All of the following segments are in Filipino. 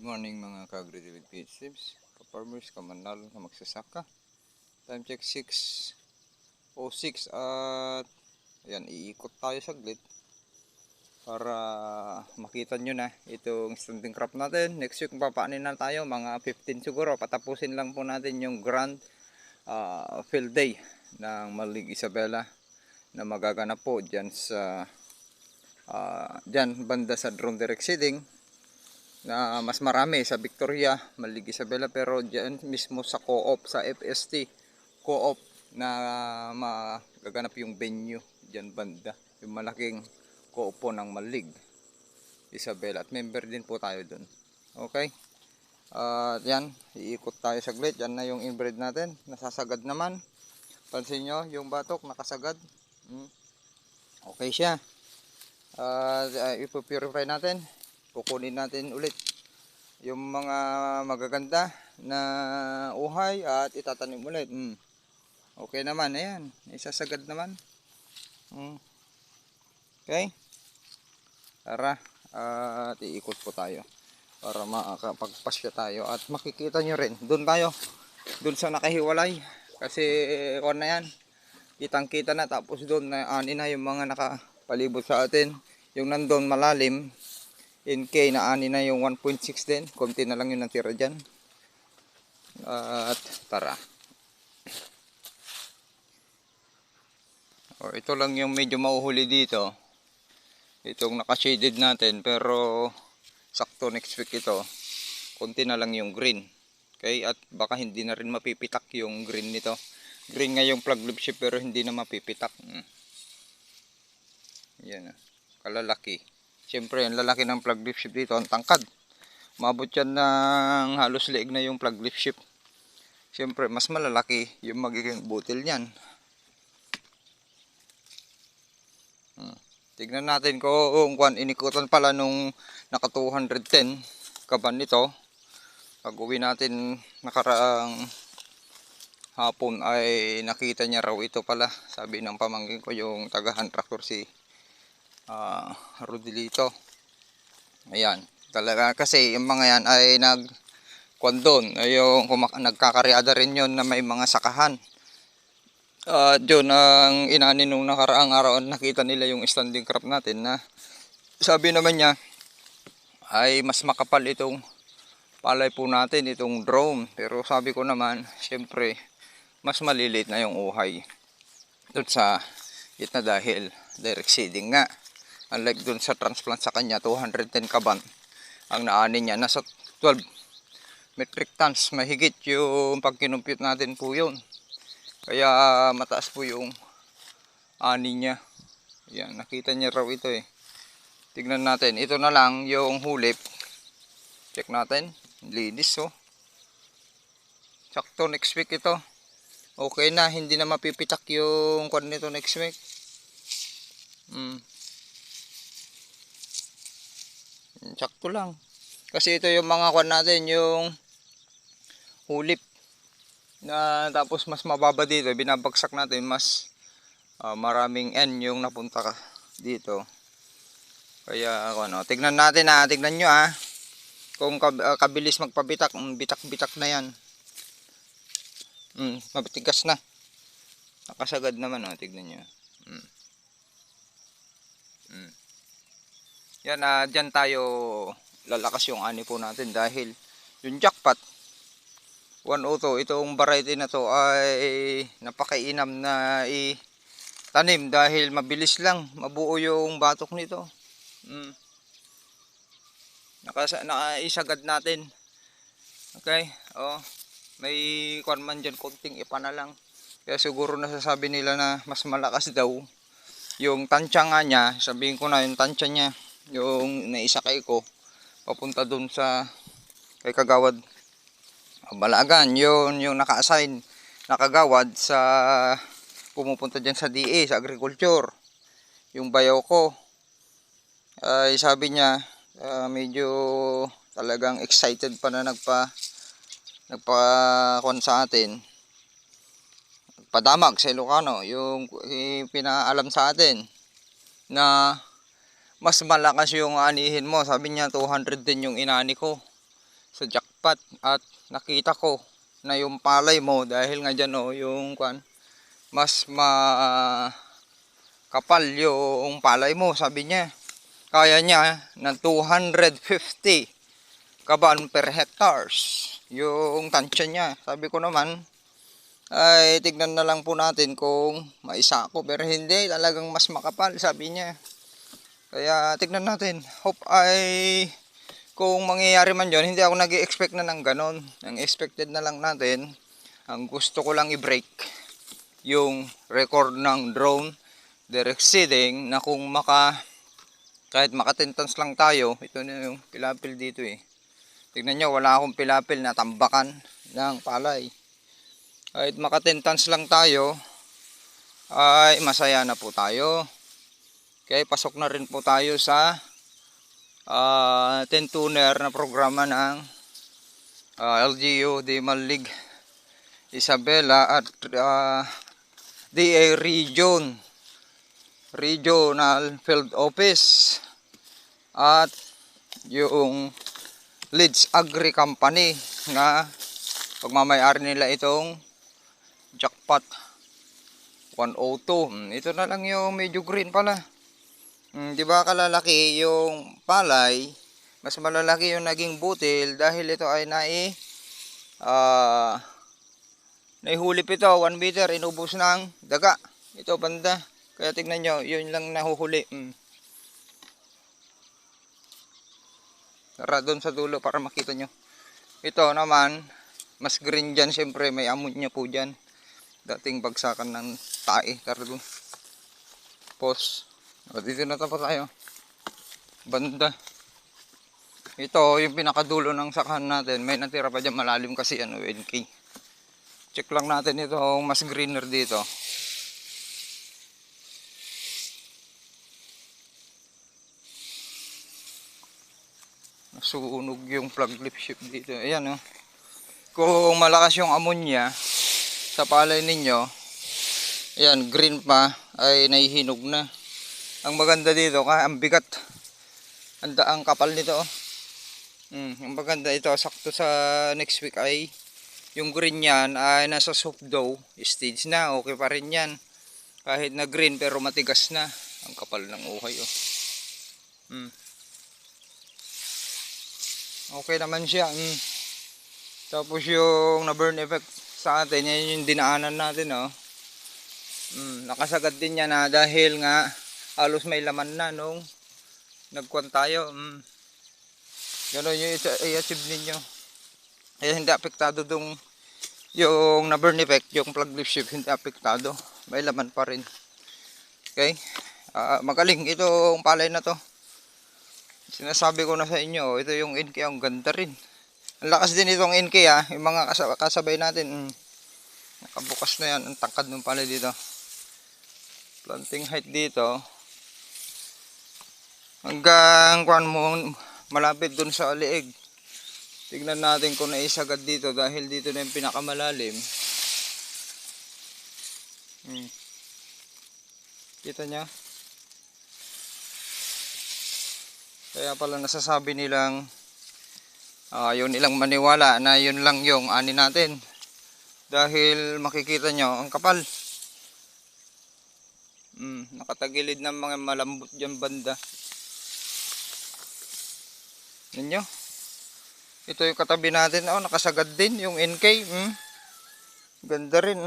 Good morning mga ka-Agree with PH Tips, ka-farmers, kamanal, na magsasaka. Time check 6:06 at ayan, iikot tayo saglit para makita nyo na itong standing crop natin. Next week papaanin na tayo, mga 15 siguro. Patapusin lang po natin yung grand field day ng Malig Isabela na magaganap po dyan sa dyan banda sa drone direct seeding, na mas marami sa Victoria, Malig Isabela, pero diyan mismo sa co-op, sa FST co-op na magaganap yung venue diyan banda, yung malaking co-op po ng Malig Isabela, at member din po tayo dun. Okay, yan, iikot tayo saglit. Yan na yung inbreed natin, nasasagad naman. Pansin nyo yung batok nakasagad. Okay siya. Ipupurify natin, kukunin natin ulit yung mga magaganda na uhay at itatanim ulit. Okay naman, ayan, isasagad naman. Okay, tara, at iikot po tayo para makakapagpasya tayo at makikita nyo rin. Doon tayo, doon sa nakahiwalay, kasi kung na yan, kitang kita na. Tapos doon na ani na yung mga nakapalibot sa atin. Yung nandun malalim, NK na ani na yung 1.6 din. Konti na lang yung natira dyan. At tara. Ito lang yung medyo mauhuli dito. Itong naka-shaded natin, pero sakto next week ito. Konti na lang yung green. Okay, at baka hindi na rin mapipitak yung green nito. Green nga yung plug leaf shape pero hindi na mapipitak. Yan, kalalaki. Siyempre, ang lalaki ng plug leaf shape dito, ang tangkad. Mabot yan ng halos leeg na yung plug leaf shape. Siyempre, mas malalaki yung magiging butil niyan. Tignan natin kung inikutan pala nung naka 210 kaban nito. Pag uwi natin nakaraang hapon ay nakita niya raw ito pala. Sabi ng pamangkin ko, yung tagahan tractor, si Rodilito. Ayan, talaga kasi yung mga yan ay nagkwandon, yung nagkakaryada rin yun na may mga sakahan. Yun ang inani nung nakaraang araw, nakita nila yung standing crop natin, na sabi naman niya ay mas makapal itong palay po natin, itong drone. Pero sabi ko naman, syempre mas malilit na yung uhay doon sa gitna dahil direct seeding nga. Unlike doon sa transplant sa kanya, 210 kaban ang naani niya, nasa 12 metric tons mahigit yung pag kinumpute natin po yun. Kaya mataas po yung ani niya. Yan, nakita niya raw ito eh. Tignan natin, ito na lang yung hulip. Check natin, linis oh. Sakto next week ito. Okay na, hindi na mapipitak yung kwan nito next week. Sakto lang. Kasi ito yung mga kwan natin, yung hulip na tapos mas mababa dito, binabagsak natin, mas maraming N yung napunta dito. Kaya ano, tignan natin tignan nyo kung kabilis magpabitak. Bitak-bitak na yan. Mabitigas na. Nakasagad naman tignan nyo. Yan, dyan tayo lalakas yung ani po natin dahil yung jackpot 102, itong variety na to ay napakainam na itanim dahil mabilis lang mabuo yung batok nito. Nakaisagad natin. Okay, may kwan man dyan, konting ipa na lang. Kaya siguro nasasabi nila na mas malakas daw yung tansya nga niya. Sabihin ko na yung tansya niya, yung naisakay ko papunta dun sa kay Kagawad Balagan, yun yung naka-assign nakagawad sa pumupunta dyan sa DA, sa agriculture. Yung bayaw ko ay sabi niya medyo talagang excited pa na nagpa-kon sa atin, padamag sa Ilocano, yung pinaalam sa atin na mas malakas yung anihin mo. Sabi niya 200 din yung inani ko. sa jackpot at nakita ko na yung palay mo dahil nga dyan yung mas makapal yung palay mo, sabi niya. Kaya niya ng 250 kaban per hectares yung tansya niya. Sabi ko naman ay tignan na lang po natin kung maisako, pero hindi, talagang mas makapal, sabi niya. Kaya tignan natin. Hope ay kung mangyayari man yon, hindi ako nag-expect na ng ganon. Ang expected na lang natin, ang gusto ko lang i-break yung record ng drone direct seeding, na kung kahit maka 10 tons lang tayo. Ito na yung pilapil dito eh. Tignan nyo, wala akong pilapil na tambakan ng palay. Kahit maka 10 tons lang tayo, ay masaya na po tayo. Okay, pasok na rin po tayo sa 10 tuner na programa ng LGU de Malig Isabela at DA Regional Field Office at yung Leeds Agri Company na pagmamayari nila itong jackpot 102. Ito na lang yung medyo green pala. Di ba kalalaki yung palay, mas malalaki yung naging butil dahil ito ay naihulip ito 1 meter, inubos ng daga ito banda. Kaya tignan nyo, yun lang nahuhuli. Tara doon sa dulo para makita nyo. Ito naman mas green dyan, syempre may ammonia po dyan, dating bagsakan ng tae. Tara doon, pause. Dito na tapos tayo banda. Ito yung pinakadulo ng sakahan natin, may natira pa dyan malalim kasi NK. Check lang natin ito, mas greener dito. Nasunog yung plug lip shift dito. Ayan kung malakas yung ammonia sa palay ninyo, ayan, green pa, ay nahihinog na. Ang maganda dito, ang bigat, ang kapal nito. Ang maganda ito, sakto sa next week ay yung green yan ay nasa soft dough stage na. Okay pa rin yan, kahit na green pero matigas na. Ang kapal ng uhay okay naman siya. Tapos yung na burn effect sa atin, yan yung dinaanan natin nakasagad din yan dahil nga halos may laman na nung nagkuhan tayo. Gano'n yung i-achieve ninyo. Kaya hindi apektado yung na burn effect, yung plug lip shift, hindi apektado, may laman pa rin. Okay, magaling itong palay na to. Sinasabi ko na sa inyo, ito yung NK, ang ganda rin. Ang lakas din itong NK yung mga kasabay natin. Nakabukas na yan, ang tangkad ng palay dito. Planting height dito hanggang malapit dun sa liig. Tignan natin kung naisagad dito dahil dito na yung pinakamalalim. Kita nyo? Kaya pala nasasabi nilang yun nilang maniwala na yun lang yung ani natin, dahil makikita nyo ang kapal. Nakatagilid ng mga malambot dyan banda. Ninyo, ito yung katabi natin, nakasagad din yung NK. Ganda rin.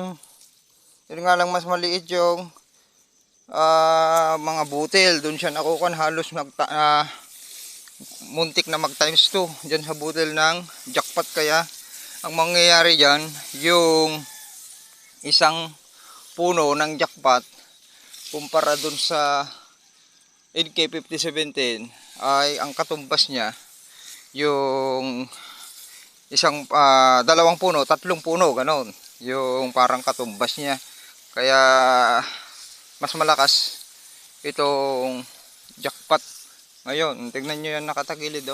Yun nga lang mas maliit yung mga butil. Doon siya nakukuhan, halos muntik na mag times 2 dyan sa butil ng jackpot. Kaya ang mangyayari dyan, yung isang puno ng jackpot kumpara dun sa NK5017 ay ang katumbas niya yung isang dalawang puno, tatlong puno, ganon yung parang katumbas niya. Kaya mas malakas itong jackpot ngayon. Tignan nyo yan, nakatagilid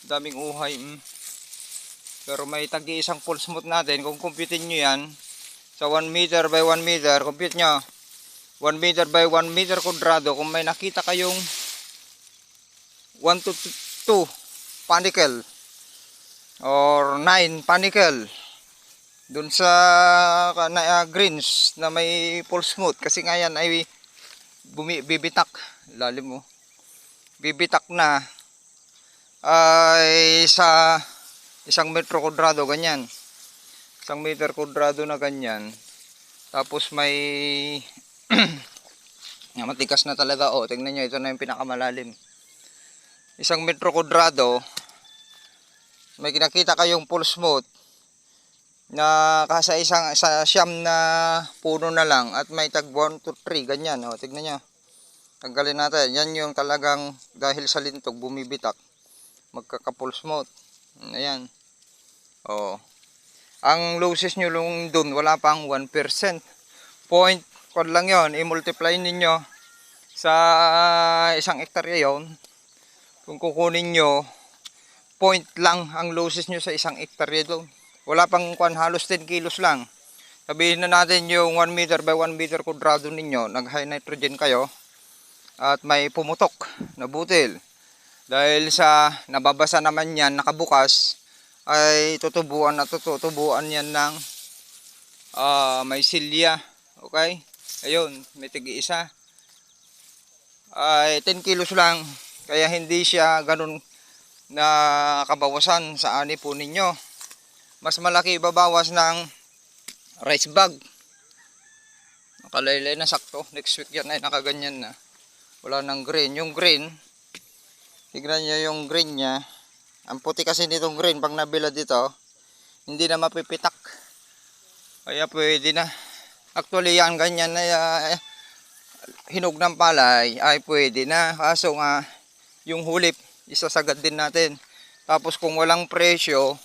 daming uhay. Pero may tagi-isang full smooth natin. Kung computein nyo yan sa 1 meter by 1 meter, compute nyo 1 meter by 1 meter kudrado, kung may nakita kayong 1 to 2 panicle, or 9 panicle dun sa greens na may full smooth, kasi nga yan ay bibitak. Lalim mo, bibitak na ay sa 1 metro kwadrado, ganyan, 1 meter kwadrado na ganyan. Tapos may matikas na talaga. O, tingnan nyo, ito na yung pinakamalalim. 1 metro kwadrado, may kinakita kayong full smooth na sa siyam na puno na lang, at may tag 1 to 3 ganyan. O, tignan nyo, tanggalin natin. Yan yung talagang dahil sa lintog bumibitak, magkaka-full smooth. Ayan. O, ang losses nyo lang dun, wala pang 1%. Point, kung lang yon, i-multiply ninyo sa 1 hektarya yon. Kung kukunin nyo, point lang ang losses nyo sa 1 hektarya doon. Wala pang halos 10 kilos lang. Sabihin na natin yung 1 meter by 1 meter kwadrado ninyo, nag high nitrogen kayo, at may pumutok na butil. Dahil sa nababasa naman yan, nakabukas, ay tutubuan yan ng may silya. Okay? Ayun, may tigi-isa. Ay 10 kilos lang. Kaya hindi siya ganun na kabawasan sa ani po ninyo. Mas malaki babawas ng rice bag. Nakalaylay na sakto. Next week yan ay nakaganyan na. Wala nang green. Yung green, tignan nyo yung green nya. Ang puti kasi nitong green, pag nabilad dito, hindi na mapipitak. Kaya pwede na. Actually yan, ganyan na hinog ng palay ay pwede na. Kaso nga, yung hulip, isasagad din natin. Tapos kung walang presyo,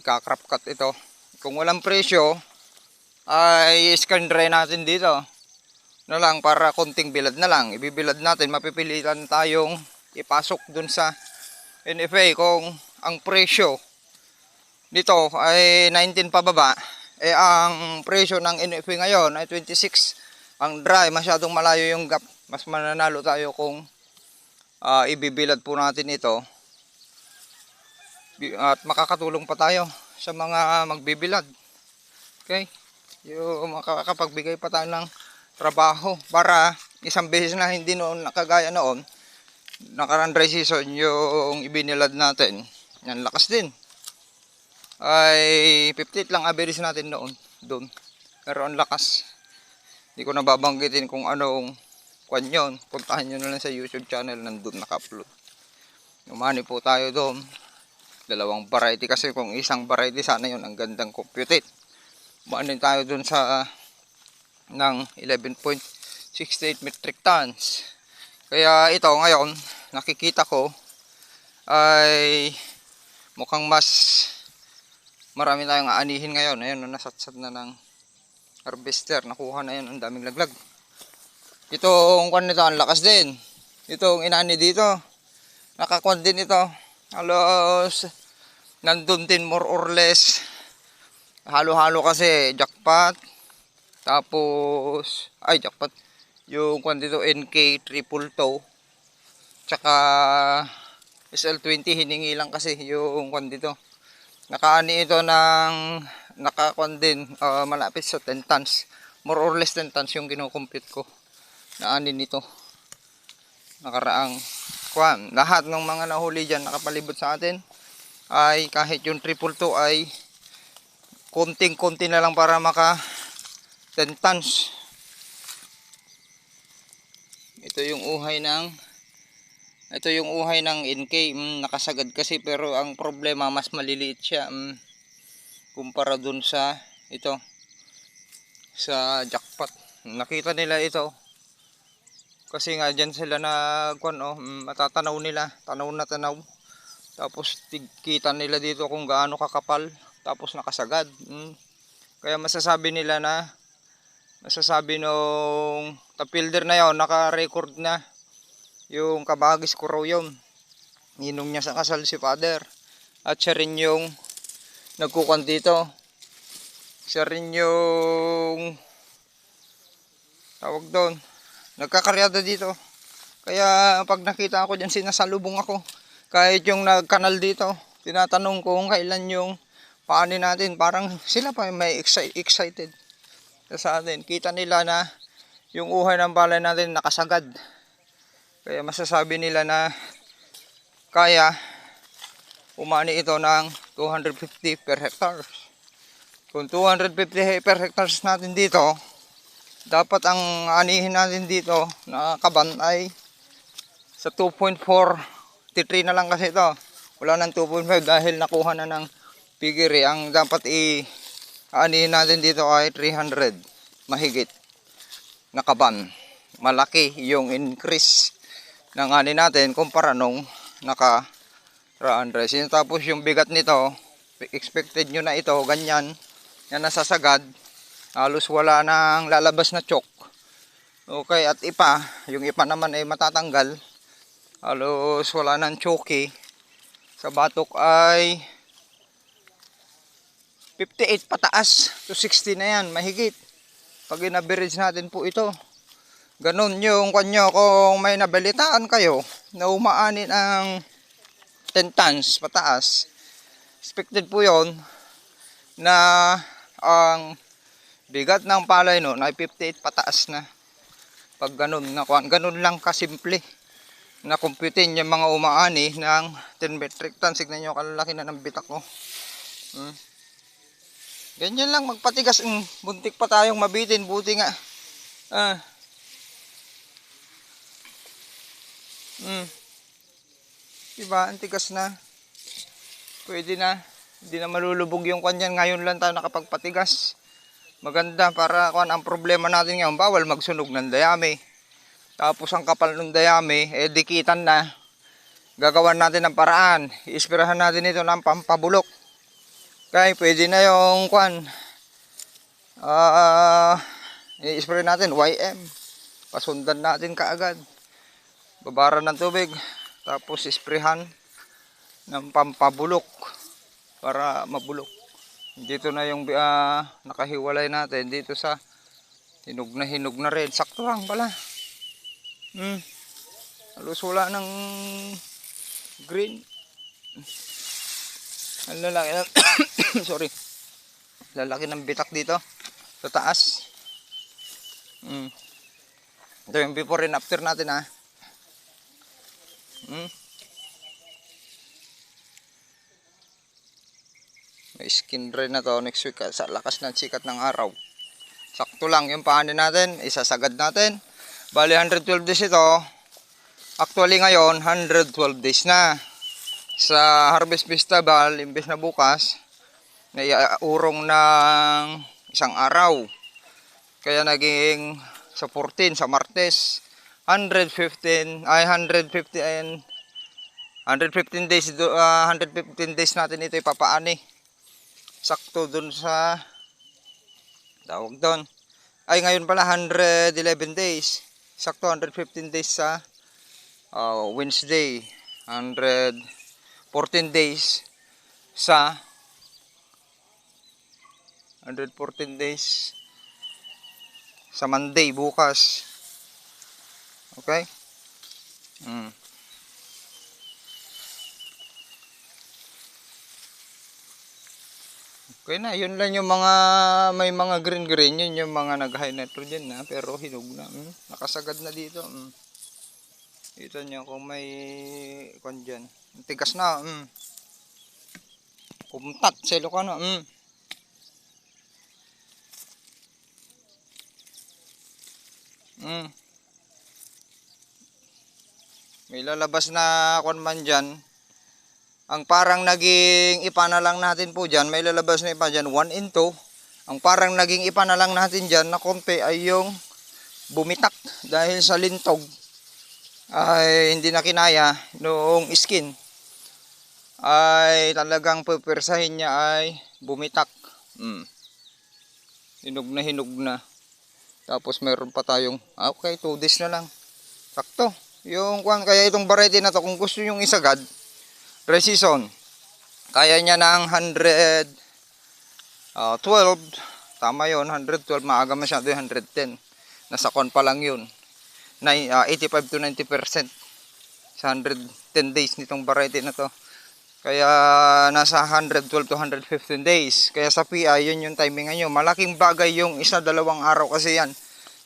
kakrap cut ito. Kung walang presyo, ay scan dry natin dito na lang, para konting bilad na lang. Ibibilad natin, mapipilitan tayong ipasok dun sa NFA. Kung ang presyo dito ay 19 pababa, ang presyo ng NFA ngayon ay 26. Ang dry, masyadong malayo yung gap. Mas mananalo tayo kung ibibilad po natin ito, at makakatulong pa tayo sa mga magbibilad. Okay, yung makakapagbigay pa tayo ng trabaho, para isang beses na, hindi noon nakagaya noon nakarang dry season yung ibinilad natin, yan lakas din, ay 58 lang average natin noon doon. Pero ang lakas, hindi ko nababanggitin kung anong kwan yun. Puntahan nyo na lang sa YouTube channel, nandun naka-upload. Umani po tayo doon, 2 variety, kasi kung isang variety sana yun, ang gandang computed. Umani tayo doon sa ng 11.68 metric tons. Kaya ito ngayon, nakikita ko ay mukhang mas marami tayong aanihin ngayon. Ayun, nasatsat na ng harvester, nakuha na yun, ang daming laglag. Itong kwan nito, ang lakas din. Itong inani dito, nakakwan din ito. Halos nandun din more or less. Halo-halo kasi jackpot. Tapos, jackpot. Yung kwan dito, NK triple toe. Tsaka SL20, hiningi lang kasi yung kwan dito. Nakaani ito ng, nakakwan din, malapit sa 10 tons. More or less 10 tons yung kinukompute ko. Naani nito. Nakaraang kwan. Lahat ng mga nahuli dyan, nakapalibot sa atin, ay kahit yung triple toe ay konting-konti na lang para maka 10 tons. Ito yung uhay ng NK. Nakasagad kasi, pero ang problema, mas maliliit siya kumpara dun sa ito, sa jackpot. Nakita nila ito kasi nga dyan sila matatanaw nila, tanaw na tanaw. Tapos kita nila dito kung gaano kakapal, tapos nakasagad. Kaya masasabi nung top fielder na yon, naka-record na yung kabagis ko raw yun. Ninong niya sa kasal si father. At siya rin yung nagkukan dito. Siya rin yung tawag doon, nagkakaryada dito. Kaya pag nakita ako dyan, sinasalubong ako. Kahit yung nagkanal dito, tinatanong ko kung kailan yung paani natin. Parang sila pa may excited sa atin. Kita nila na yung uhay ng palay natin nakasagad. Kaya masasabi nila na kaya umani ito ng 250 per hectare. Kung 250 per hectares natin dito, dapat ang anihin natin dito na kaban ay sa 2.43 na lang kasi ito. Wala ng 2.5 dahil nakuha na ng pigiri. Ang dapat anihin natin dito ay 300 mahigit na kaban. Malaki yung increase ng ani natin kumpara nung nakaraan resin. Tapos yung bigat nito, expected nyo na ito, ganyan, na nasasagad. Halos wala nang lalabas na chok. Okay, at ipa, yung ipa naman ay matatanggal. Halos wala nang choky. Sa batok ay 58 pataas to 60 na yan, mahigit. Pag in-average natin po ito. Ganun yung kanyo kung may nabalitaan kayo na umaani ng 10 tons pataas. Expected po yon na ang bigat ng palay no ay 58 pataas na. Pag ganun, ganun lang kasimple na kumputin yung mga umaani ng 10 metric tons. Signan nyo kalalaki na ng bitak ko. Ganyan lang magpatigas. Buntik pa tayong mabitin. Buti nga. Diba? Ang tigas na. Pwede na. Hindi na malulubog yung kanyan. Ngayon lang tayo nakapagpatigas. Maganda para ang problema natin ngayon. Bawal magsunog ng dayami. Tapos ang kapal ng dayami, dikitan na. Gagawan natin ng paraan. Iispirahan natin ito ng pampabulok. Kaya pwede na yung i-spray natin YM. Pasundan natin kaagad. Babara ng tubig. Tapos isprehan ng pampabulok para mabulok. Dito na yung nakahiwalay natin dito sa hinog na rin. Sakto lang pala. Halos wala ng green. Ang lalaki ng sorry. Lalaki ng bitak dito sa taas. Ito yung before and after natin May skin rin na to next week sa lakas ng sikat ng araw. Sakto lang yung paani natin, isasagad natin. Bali 112 days ito. Actually ngayon 112 days na. Sa Harvest Festival, imbes na bukas, naiurong ng isang araw. Kaya naging sa 14 sa Martes 115 days 115 days natin ito ipapaani. Sakto dun sa tawag doon. Ay ngayon pala 111 days. Sakto 115 days sa Wednesday. 114 days sa 114 days sa Monday bukas. Okay? Okay na, yun lang yung mga may mga green yun yung mga nag-high nitrogen na pero hinog na. Nakasagad na dito. Ito nyo kung may kung dyan. Tigas na. Kumtat sa Ilocano. May lalabas na kung man dyan. Ang parang naging ipa na lang natin po dyan, may lalabas na ipa dyan, 1 in 2. Ang parang naging ipa na lang natin dyan na konti ay yung bumitak dahil sa lintog ay hindi na kinaya noong skin. Ay talagang pupwersahin niya ay bumitak. Hinog na. Tapos meron pa tayong, okay, 2 days na lang. Sakto. Yung kaya itong variety na to, kung gusto yung isagad, Precision. Kaya niya ng 112. Tama yon 112. Maaga masyado yung 110. Nasa kon pa lang yun. 85 to 90% sa 100. 10 days nitong variety na to. Kaya nasa 112 to 115 days. Kaya sa PI, yun yung timing nyo. Malaking bagay yung 1-2 araw kasi yan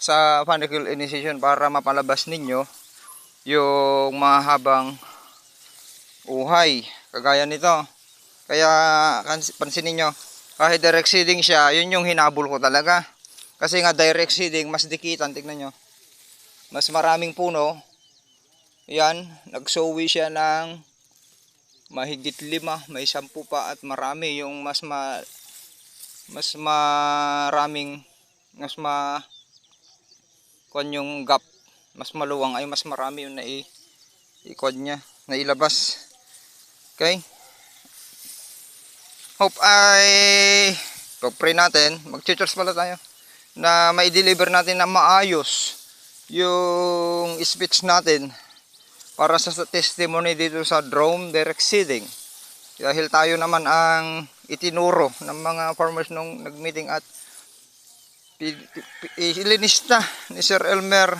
sa follicle initiation para mapalabas ninyo yung mahabang uhay. Kagaya nito. Kaya pansinin nyo, kahit direct seeding siya, yun yung hinabol ko talaga. Kasi nga direct seeding, mas dikitan, tignan nyo. Mas maraming puno. Yan, nagsowi siya ng mahigit 5, may 10 pa at marami yung mas maraming kuan yung gap, mas maluwang ay mas marami yung ikod niya, nailabas. Okay? Hope ay pag-pray natin, mag-cheers pala tayo na mai-deliver natin na maayos yung speech natin para sa testimony dito sa drone direct seeding. Dahil tayo naman ang itinuro ng mga farmers nung nag-meeting at ilinista ni Sir Elmer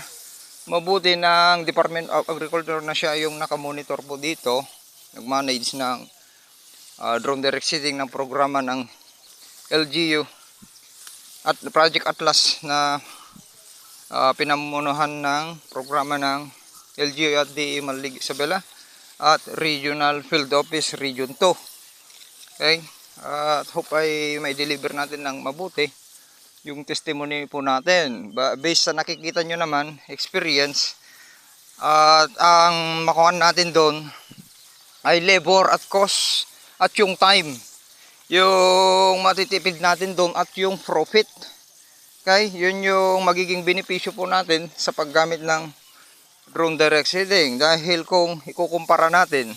mabuti ng Department of Agriculture na siya yung nakamonitor po dito, nag-manage ng drone direct seeding ng programa ng LGU at Project Atlas na pinamunuhan ng programa ng LGU at DE Malig Isabela at Regional Field Office Region 2. Okay? At hope ay may deliver natin ng mabuti yung testimony po natin. Based sa nakikita nyo naman, experience, at ang makuha natin doon ay labor at cost at yung time. Yung matitipid natin doon at yung profit. Okay? Yun yung magiging benepisyo po natin sa paggamit ng drone direct seeding, dahil kung ikukumpara natin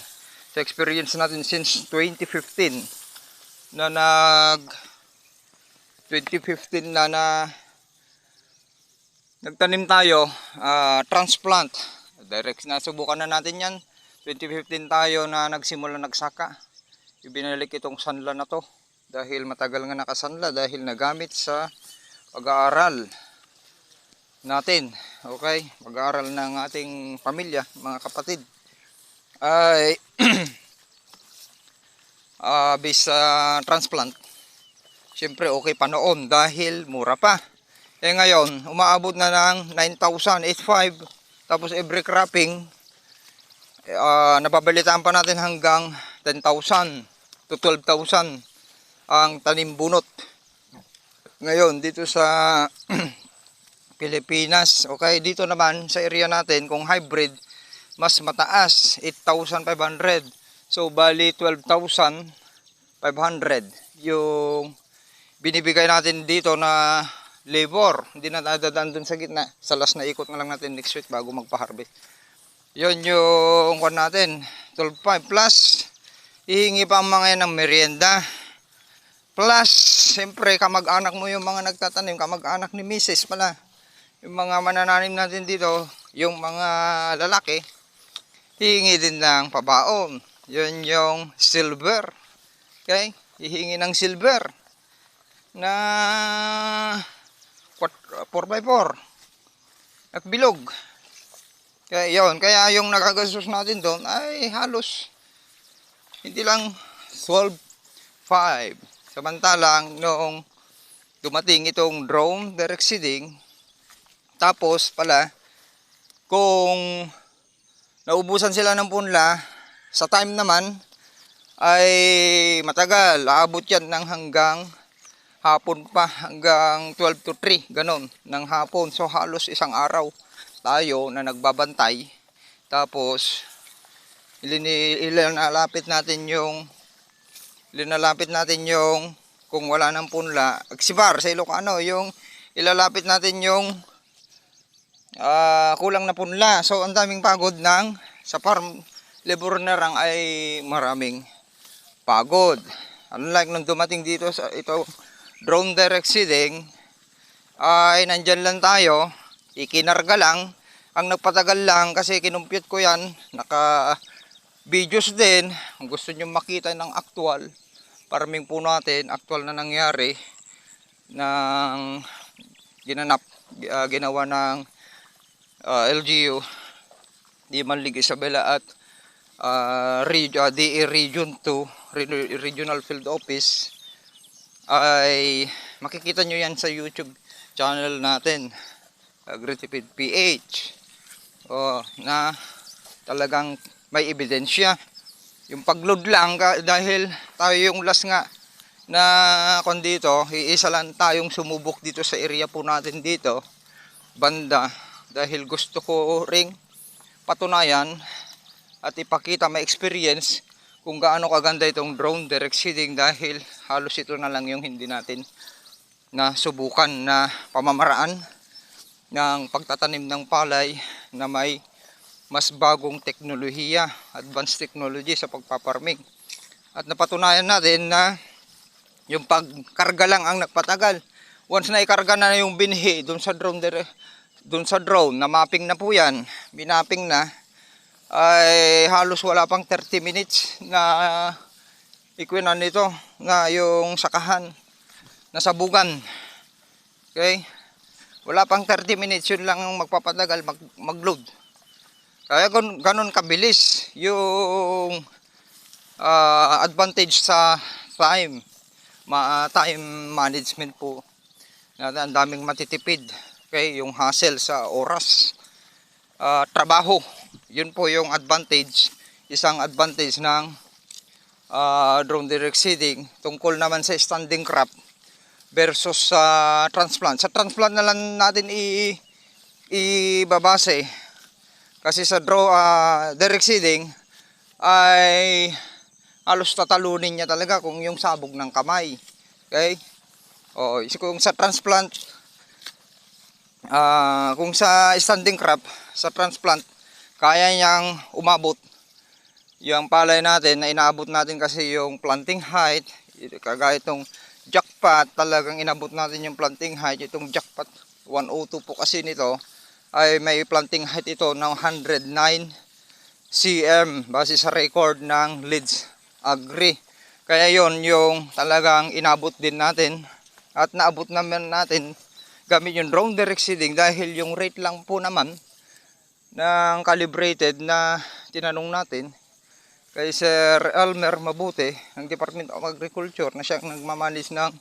sa experience natin since 2015 na nagtanim tayo, transplant direct, nasubukan na natin yan. 2015 tayo na nagsimula nagsaka, ibinalik itong sanla na to dahil matagal nga nakasanla dahil nagamit sa pag-aaral natin. Okay, pag-aaral ng ating pamilya, mga kapatid, ay based sa transplant. Siyempre okay pa noon dahil mura pa. Ngayon umaabot na ng 9,805, tapos every cropping napabalitaan pa natin hanggang 10,000 to 12,000 ang tanim bunot ngayon dito sa Pilipinas. Okay, dito naman sa area natin, kung hybrid, mas mataas, 8,500. So, bali 12,500 yung binibigay natin dito na labor. Hindi na dadaan dun sa gitna. Sa last na ikot na lang natin next week bago magpa-harvest. Yun yung kwan natin, 12,500 plus, hihingi pa ang mga yan ng merienda. Plus, siyempre, kamag-anak mo yung mga nagtatanim, kamag-anak ni Mrs. pala. Yung mga manananim natin dito, yung mga lalaki, hihingi din ng pabaon. Yun yung silver. Okay? Hihingi ng silver na 4x4 at bilog. Kaya yun, kaya yung nagagastos natin doon ay halos hindi lang 12,500. Samantalang noong dumating itong drone direct seeding, tapos pala, kung naubusan sila ng punla, sa time naman, ay matagal. Aabot yan ng hanggang hapon pa, hanggang 12 to 3, ganon, ng hapon. So, halos isang araw tayo na nagbabantay. Tapos, ilinalapit natin yung kung wala ng punla, agsibar sa Ilocano, yung ilalapit natin yung kulang na punla. So ang daming pagod sa farm labor na lang ay maraming pagod. Unlike nung dumating dito sa ito drone direct seeding, ay nandyan lang tayo, ikinarga lang. Ang nagpatagal lang kasi kinumpute ko yan, naka videos din. Kung gusto nyo makita ng actual farming po natin, actual na nangyari ng ginawa ng LGU, DE Malig Isabela at DE Region 2 Regional Field Office, ay makikita nyo yan sa YouTube channel natin, Agritipid PH, na talagang may ebidensya. Yung pagload lang, dahil tayo yung last nga na dito, iisa lang tayong sumubok dito sa area po natin dito, banda, dahil gusto ko ring patunayan at ipakita, may experience kung gaano kaganda itong drone direct seeding, dahil halos ito na lang yung hindi natin na subukan na pamamaraan ng pagtatanim ng palay na may mas bagong teknolohiya, advanced technology sa pagpaparming. At napatunayan natin na yung pagkarga lang ang nagpatagal. Once na ikarga na yung binhi doon sa drone, na mapping na po yan, binapping na, ay halos wala pang 30 minutes na ikwinan nito na yung sakahan nasabugan. Okay? Wala pang 30 minutes, yun lang ang magpapatagal mag-load. Kaya ganun kabilis yung advantage sa time. Time management po. Ang daming matitipid. Okay? Yung hassle sa oras. Trabaho. Yun po yung advantage. Isang advantage ng drone direct seeding. Tungkol naman sa standing crop versus sa transplant. Sa transplant na lang natin ibabase. Kasi sa direct seeding ay halos tatalunin niya talaga kung yung sabog ng kamay. Okay? Kung sa transplant, kung sa standing crop, sa transplant, kaya niyang umabot yung palay natin na inaabot natin kasi yung planting height, kagaya itong jackpot, talagang inabot natin yung planting height. Itong jackpot 102 po kasi nito ay may planting height ito ng 109 cm base sa record ng Leeds Agri. Kaya yon yung talagang inabot din natin at naabot naman natin gamit yung drone direct seeding, dahil yung rate lang po naman ng calibrated na tinanong natin kay Sir Elmer Mabuti ng Department of Agriculture, na siyang nagmamanis ng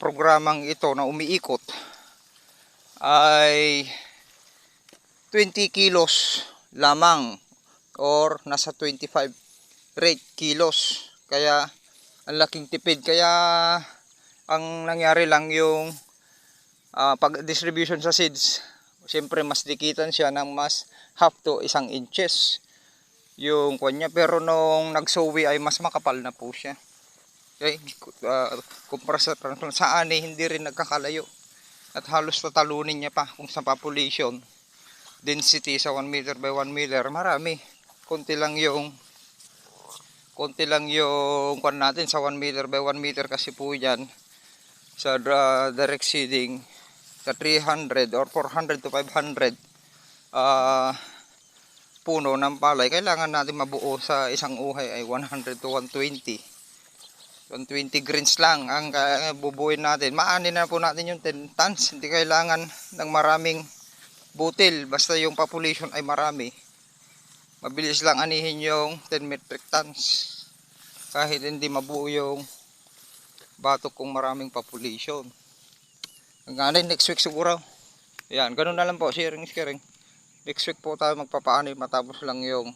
programang ito na umiikot, ay 20 kilos lamang or nasa 25 rate kilos. Kaya ang laking tipid. Kaya ang nangyari lang yung pag-distribution sa seeds, siyempre mas dikitan siya ng mas half to 1 inches yung kanya, pero nung nagsowi ay mas makapal na po siya. Okay? Kumpara sa ani, hindi rin nagkakalayo. At halos tatalunin niya pa kung sa population density sa 1 meter by 1 meter. Marami. Konti lang yung kwan natin sa 1 meter by 1 meter, kasi po yan sa direct seeding sa 300 or 400 to 500 puno ng palay, kailangan natin mabuo sa isang uhay ay 100 to 120 greens lang ang bubuin natin. Maanin na po natin yung 10 tons. Hindi kailangan ng maraming butil, basta yung population ay marami. Mabilis lang anihin yung 10 metric tons kahit hindi mabuo yung batok kung maraming population. Hanggang next week siguro. Ayan, ganun na lang po, sharing. Next week po tayo magpapaanay, matapos lang yung